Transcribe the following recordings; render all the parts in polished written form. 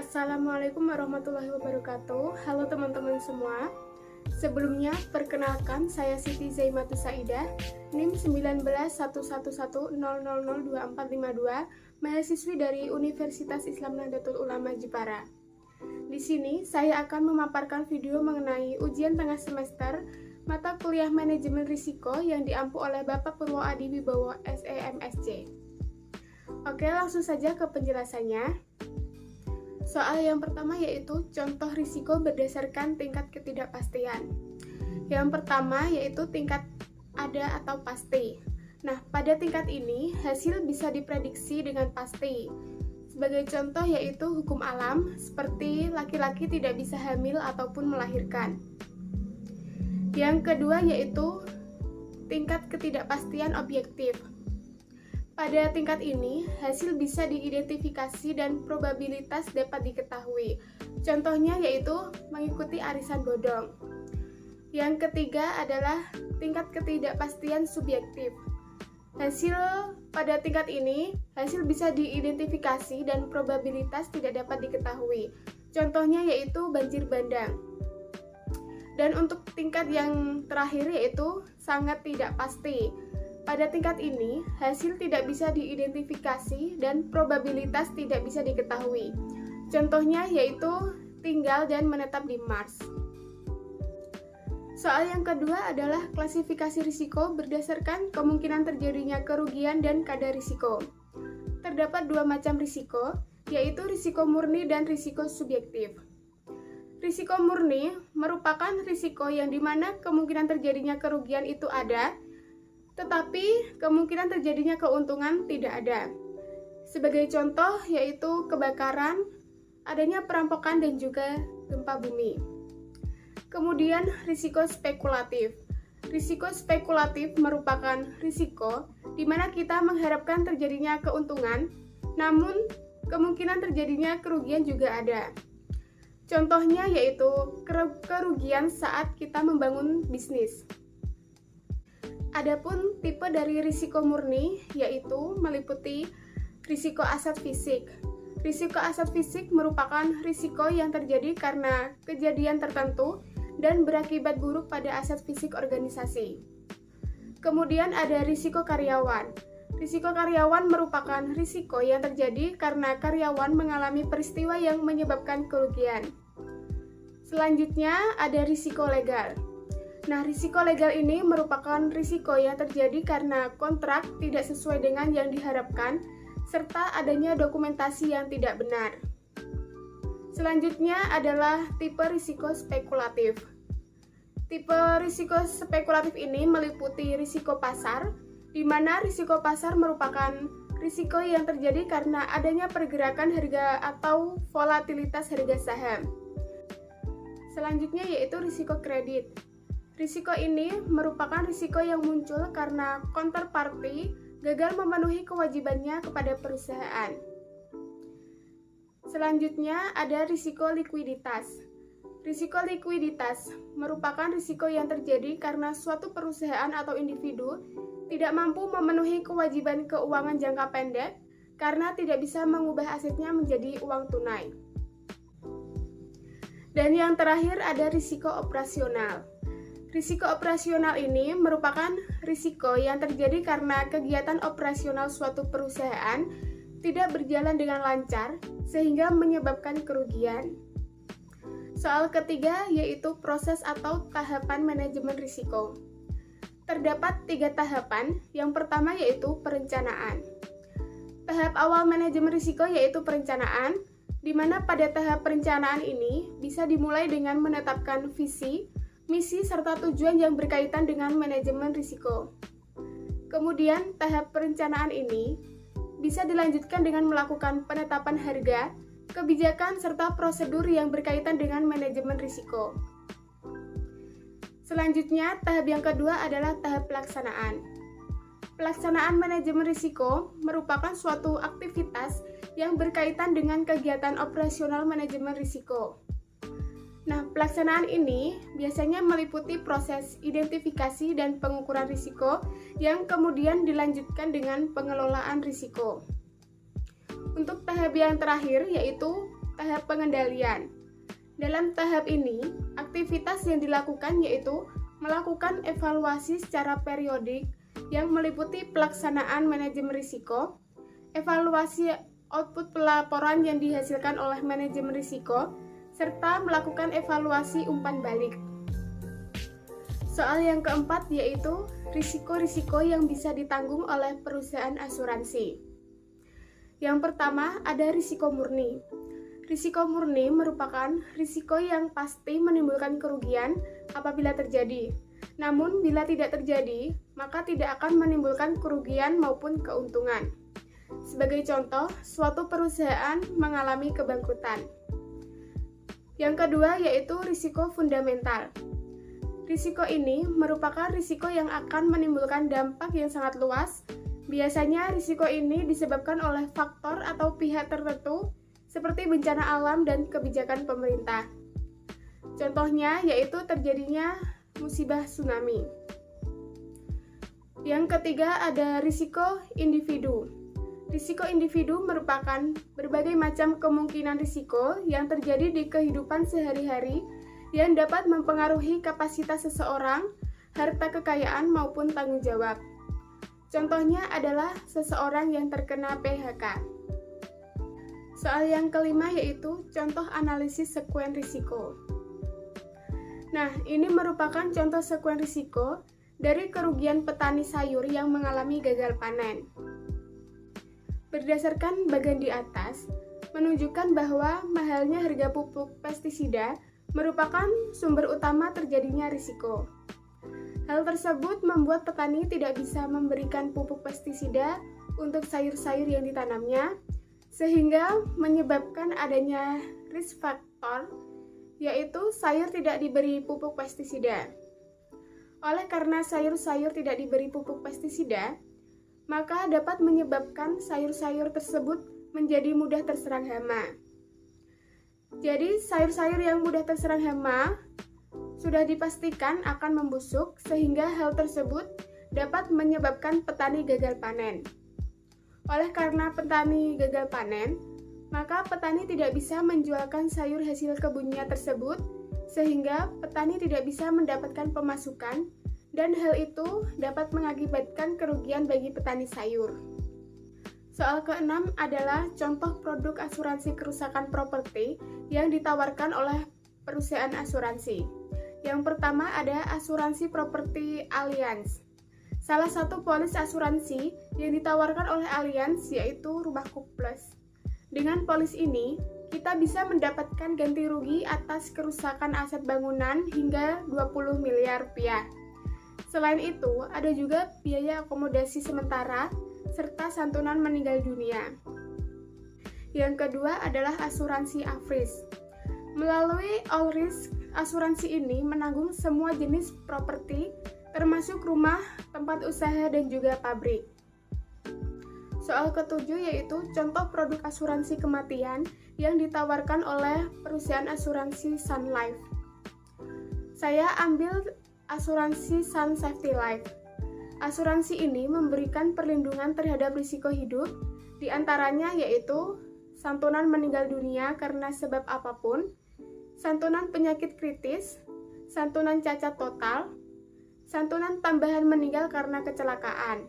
Assalamualaikum warahmatullahi wabarakatuh. Halo teman-teman semua. Sebelumnya, perkenalkan saya Siti Zaimatus Saidah, NIM 19111100024452, mahasiswi dari Universitas Islam Nahdlatul Ulama Jepara. Di sini, saya akan memaparkan video mengenai ujian tengah semester mata kuliah manajemen risiko yang diampu oleh Bapak Purwo Adi Wibowo SEMSC. Oke, langsung saja ke penjelasannya. Soal yang pertama yaitu contoh risiko berdasarkan tingkat ketidakpastian. Yang pertama yaitu tingkat ada atau pasti. Nah, pada tingkat ini hasil bisa diprediksi dengan pasti. Sebagai contoh yaitu hukum alam seperti laki-laki tidak bisa hamil ataupun melahirkan. Yang kedua yaitu tingkat ketidakpastian objektif. Pada tingkat ini, hasil bisa diidentifikasi dan probabilitas dapat diketahui. Contohnya yaitu mengikuti arisan bodong. Yang ketiga adalah tingkat ketidakpastian subjektif. Hasil pada tingkat ini, hasil bisa diidentifikasi dan probabilitas tidak dapat diketahui. Contohnya yaitu banjir bandang. Dan untuk tingkat yang terakhir yaitu sangat tidak pasti. Pada tingkat ini, hasil tidak bisa diidentifikasi dan probabilitas tidak bisa diketahui. Contohnya yaitu tinggal dan menetap di Mars. Soal yang kedua adalah klasifikasi risiko berdasarkan kemungkinan terjadinya kerugian dan kadar risiko. Terdapat dua macam risiko, yaitu risiko murni dan risiko subjektif. Risiko murni merupakan risiko yang dimana kemungkinan terjadinya kerugian itu ada, tetapi kemungkinan terjadinya keuntungan tidak ada. Sebagai contoh yaitu kebakaran, adanya perampokan dan juga gempa bumi. Kemudian risiko spekulatif. Risiko spekulatif merupakan risiko di mana kita mengharapkan terjadinya keuntungan, namun kemungkinan terjadinya kerugian juga ada. Contohnya yaitu kerugian saat kita membangun bisnis. Adapun tipe dari risiko murni yaitu meliputi risiko aset fisik. Risiko aset fisik merupakan risiko yang terjadi karena kejadian tertentu dan berakibat buruk pada aset fisik organisasi. Kemudian ada risiko karyawan. Risiko karyawan merupakan risiko yang terjadi karena karyawan mengalami peristiwa yang menyebabkan kerugian. Selanjutnya ada risiko legal. Nah, risiko legal ini merupakan risiko yang terjadi karena kontrak tidak sesuai dengan yang diharapkan, serta adanya dokumentasi yang tidak benar. Selanjutnya adalah tipe risiko spekulatif. Tipe risiko spekulatif ini meliputi risiko pasar, di mana risiko pasar merupakan risiko yang terjadi karena adanya pergerakan harga atau volatilitas harga saham. Selanjutnya yaitu risiko kredit. Risiko ini merupakan risiko yang muncul karena counterparty gagal memenuhi kewajibannya kepada perusahaan. Selanjutnya ada risiko likuiditas. Risiko likuiditas merupakan risiko yang terjadi karena suatu perusahaan atau individu tidak mampu memenuhi kewajiban keuangan jangka pendek karena tidak bisa mengubah asetnya menjadi uang tunai. Dan yang terakhir ada risiko operasional. Risiko operasional ini merupakan risiko yang terjadi karena kegiatan operasional suatu perusahaan tidak berjalan dengan lancar sehingga menyebabkan kerugian. Soal ketiga yaitu proses atau tahapan manajemen risiko. Terdapat 3 tahapan, yang pertama yaitu perencanaan. Tahap awal manajemen risiko yaitu perencanaan, di mana pada tahap perencanaan ini bisa dimulai dengan menetapkan visi, misi, serta tujuan yang berkaitan dengan manajemen risiko. Kemudian, tahap perencanaan ini bisa dilanjutkan dengan melakukan penetapan harga, kebijakan, serta prosedur yang berkaitan dengan manajemen risiko. Selanjutnya, tahap yang kedua adalah tahap pelaksanaan. Pelaksanaan manajemen risiko merupakan suatu aktivitas yang berkaitan dengan kegiatan operasional manajemen risiko. Nah, pelaksanaan ini biasanya meliputi proses identifikasi dan pengukuran risiko yang kemudian dilanjutkan dengan pengelolaan risiko. Untuk tahap yang terakhir yaitu tahap pengendalian. Dalam tahap ini, aktivitas yang dilakukan yaitu melakukan evaluasi secara periodik yang meliputi pelaksanaan manajemen risiko, evaluasi output pelaporan yang dihasilkan oleh manajemen risiko, serta melakukan evaluasi umpan balik. Soal yang keempat yaitu risiko-risiko yang bisa ditanggung oleh perusahaan asuransi. Yang pertama ada risiko murni. Risiko murni merupakan risiko yang pasti menimbulkan kerugian apabila terjadi. Namun bila tidak terjadi, maka tidak akan menimbulkan kerugian maupun keuntungan. Sebagai contoh, suatu perusahaan mengalami kebangkrutan. Yang kedua yaitu risiko fundamental. Risiko ini merupakan risiko yang akan menimbulkan dampak yang sangat luas. Biasanya risiko ini disebabkan oleh faktor atau pihak tertentu seperti bencana alam dan kebijakan pemerintah. Contohnya yaitu terjadinya musibah tsunami. Yang ketiga ada risiko individu. Risiko individu merupakan berbagai macam kemungkinan risiko yang terjadi di kehidupan sehari-hari yang dapat mempengaruhi kapasitas seseorang, harta kekayaan maupun tanggung jawab. Contohnya adalah seseorang yang terkena PHK. Soal yang kelima yaitu contoh analisis sekuen risiko. Nah, ini merupakan contoh sekuen risiko dari kerugian petani sayur yang mengalami gagal panen. Berdasarkan bagian di atas, menunjukkan bahwa mahalnya harga pupuk pestisida merupakan sumber utama terjadinya risiko. Hal tersebut membuat petani tidak bisa memberikan pupuk pestisida untuk sayur-sayur yang ditanamnya, sehingga menyebabkan adanya risk factor, yaitu sayur tidak diberi pupuk pestisida. Oleh karena sayur-sayur tidak diberi pupuk pestisida, maka dapat menyebabkan sayur-sayur tersebut menjadi mudah terserang hama. Jadi, sayur-sayur yang mudah terserang hama sudah dipastikan akan membusuk, sehingga hal tersebut dapat menyebabkan petani gagal panen. Oleh karena petani gagal panen, maka petani tidak bisa menjualkan sayur hasil kebunnya tersebut, sehingga petani tidak bisa mendapatkan pemasukan, dan hal itu dapat mengakibatkan kerugian bagi petani sayur. Soal keenam adalah contoh produk asuransi kerusakan properti yang ditawarkan oleh perusahaan asuransi. Yang pertama ada asuransi properti Allianz. Salah satu polis asuransi yang ditawarkan oleh Allianz yaitu Rumahku Plus. Dengan polis ini, kita bisa mendapatkan ganti rugi atas kerusakan aset bangunan hingga 20 miliar rupiah. Selain itu, ada juga biaya akomodasi sementara serta santunan meninggal dunia. Yang kedua adalah asuransi Afris. Melalui All Risk, asuransi ini menanggung semua jenis properti termasuk rumah, tempat usaha, dan juga pabrik. Soal ketujuh yaitu contoh produk asuransi kematian yang ditawarkan oleh perusahaan asuransi Sun Life. Saya ambil asuransi Sun Safety Life. Asuransi ini memberikan perlindungan terhadap risiko hidup, diantaranya yaitu santunan meninggal dunia karena sebab apapun, santunan penyakit kritis, santunan cacat total, santunan tambahan meninggal karena kecelakaan.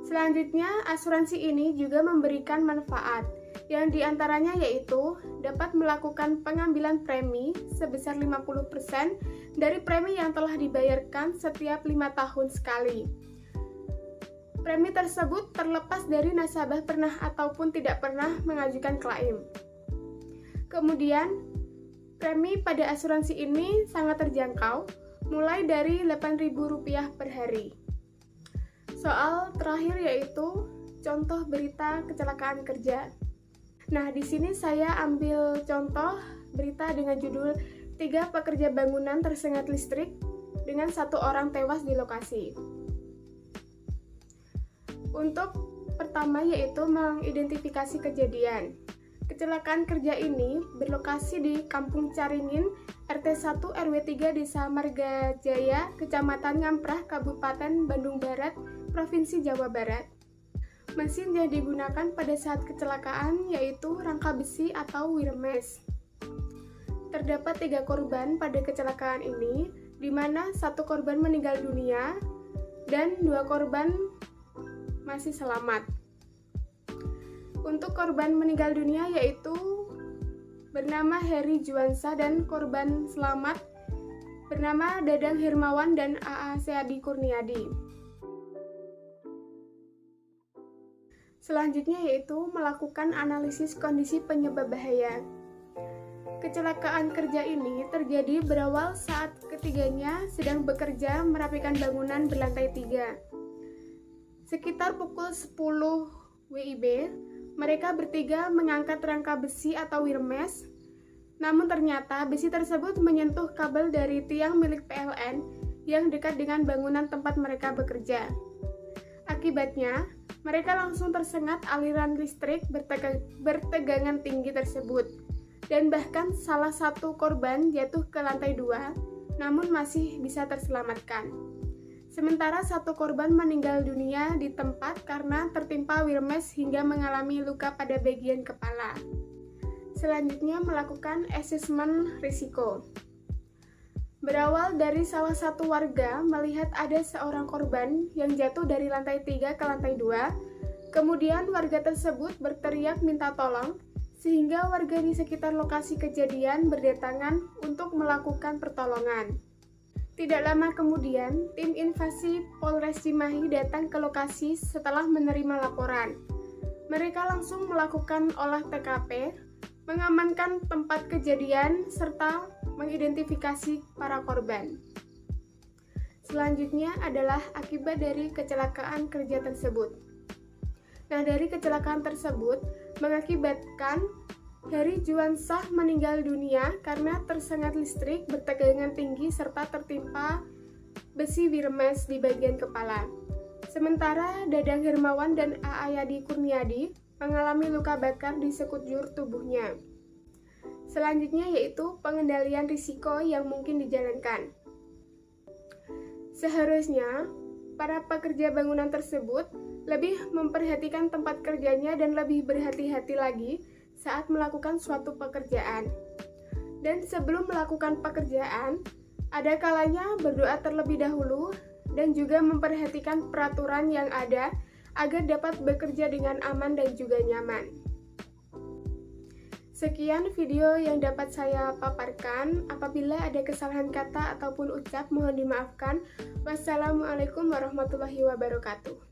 Selanjutnya, asuransi ini juga memberikan manfaat, yang diantaranya yaitu dapat melakukan pengambilan premi sebesar 50% dari premi yang telah dibayarkan setiap 5 tahun sekali. Premi tersebut terlepas dari nasabah pernah ataupun tidak pernah mengajukan klaim. Kemudian, premi pada asuransi ini sangat terjangkau, mulai dari Rp8.000 per hari. Soal terakhir yaitu contoh berita kecelakaan kerja. Nah, di sini saya ambil contoh berita dengan judul 3 pekerja bangunan tersengat listrik dengan 1 orang tewas di lokasi. Untuk pertama yaitu mengidentifikasi kejadian. Kecelakaan kerja ini berlokasi di Kampung Caringin, RT 1 RW 3 Desa Margajaya, Kecamatan Ngamprah, Kabupaten Bandung Barat, Provinsi Jawa Barat. Mesin yang digunakan pada saat kecelakaan yaitu rangka rangka besi atau wirmes. Terdapat 3 korban pada kecelakaan ini, di mana 1 korban meninggal dunia dan 2 korban masih selamat. Untuk korban meninggal dunia yaitu bernama Heri Juwansa dan korban selamat bernama Dadang Hermawan dan AA Seadi Kurniadi. Selanjutnya yaitu melakukan analisis kondisi penyebab bahaya. Kecelakaan kerja ini terjadi berawal saat ketiganya sedang bekerja merapikan bangunan berlantai 3. Sekitar pukul 10 WIB, mereka bertiga mengangkat rangka besi atau wirmes. Namun ternyata besi tersebut menyentuh kabel dari tiang milik PLN yang dekat dengan bangunan tempat mereka bekerja. Akibatnya, mereka langsung tersengat aliran listrik bertegangan tinggi tersebut, dan bahkan salah satu korban jatuh ke lantai 2, namun masih bisa terselamatkan. Sementara 1 korban meninggal dunia di tempat karena tertimpa wirmes hingga mengalami luka pada bagian kepala. Selanjutnya melakukan asesmen risiko. Berawal dari salah satu warga melihat ada seorang korban yang jatuh dari lantai 3 ke lantai 2, kemudian warga tersebut berteriak minta tolong, sehingga warga di sekitar lokasi kejadian berdatangan untuk melakukan pertolongan. Tidak lama kemudian, tim invasi Polres Cimahi datang ke lokasi setelah menerima laporan. Mereka langsung melakukan olah TKP, mengamankan tempat kejadian, serta mengidentifikasi para korban. Selanjutnya adalah akibat dari kecelakaan kerja tersebut. Nah, dari kecelakaan tersebut mengakibatkan Heri Juwansa meninggal dunia karena tersengat listrik bertegangan tinggi serta tertimpa besi wirmes di bagian kepala. Sementara Dadang Hermawan dan AA Yadi Kurniadi mengalami luka bakar di sekujur tubuhnya. Selanjutnya yaitu pengendalian risiko yang mungkin dijalankan. Seharusnya, para pekerja bangunan tersebut lebih memperhatikan tempat kerjanya dan lebih berhati-hati lagi saat melakukan suatu pekerjaan. Dan sebelum melakukan pekerjaan, ada kalanya berdoa terlebih dahulu dan juga memperhatikan peraturan yang ada agar dapat bekerja dengan aman dan juga nyaman. Sekian video yang dapat saya paparkan. Apabila ada kesalahan kata ataupun ucap, mohon dimaafkan. Wassalamualaikum warahmatullahi wabarakatuh.